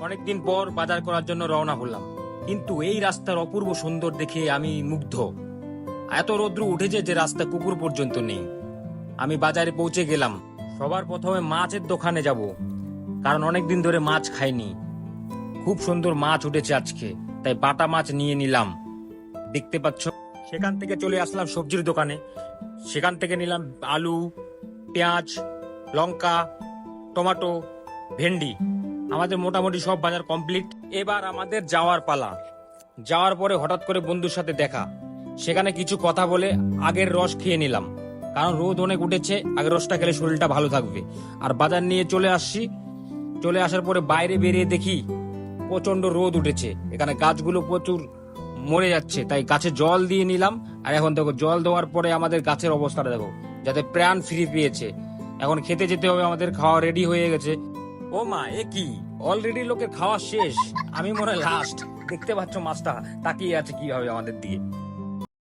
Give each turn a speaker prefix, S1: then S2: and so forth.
S1: অনেকদিন পর বাজার করার জন্য রওনা হলাম, কিন্তু এই রাস্তার অপূর্ব সুন্দর দেখে আমি মুগ্ধ। এত রৌদ্র উঠেছে যে রাস্তা কুকুর পর্যন্ত নেই। আমি বাজারে পৌঁছে গেলাম। সবার প্রথমে মাছের দোকানে যাব, কারণ অনেকদিন ধরে মাছ খাইনি। খুব সুন্দর মাছ উঠেছে আজকে, তাই বাটা মাছ নিয়ে নিলাম। দেখতে পাচ্ছ, সেখান থেকে চলে আসলাম সবজির দোকানে। সেখান থেকে নিলাম আলু, পেঁয়াজ, লঙ্কা, টমেটো, ভেন্ডি। আমাদের মোটামুটি সব বাজার কমপ্লিট। এবার আমাদের যাওয়ার পালা। যাওয়ার পরে হঠাৎ করে বন্ধুর সাথে দেখা। সেখানে কিছু কথা বলে আগের রস খেয়ে নিলাম, কারণ রোদ অনেক উঠেছে, আগের রসটা খেলে শরীরটা ভালো থাকবে। আর বাজার নিয়ে চলে আসছি। চলে আসার পরে বাইরে বেরিয়ে দেখি প্রচন্ড রোদ উঠেছে, এখানে গাছগুলো প্রচুর মরে যাচ্ছে, তাই গাছে জল দিয়ে নিলাম। আর এখন দেখো, জল দেওয়ার পরে আমাদের গাছের অবস্থাটা দেখো, যাতে প্রাণ ফিরে পেয়েছে। এখন খেতে যেতে হবে, আমাদের খাওয়া রেডি হয়ে গেছে। ও মা, এ কি, অলরেডি লোকের খাওয়া শেষ, আমি মনে হয় লাস্ট। দেখতে পাচ্ছ মাছটা তাকিয়ে আছে কিভাবে আমাদের দিকে।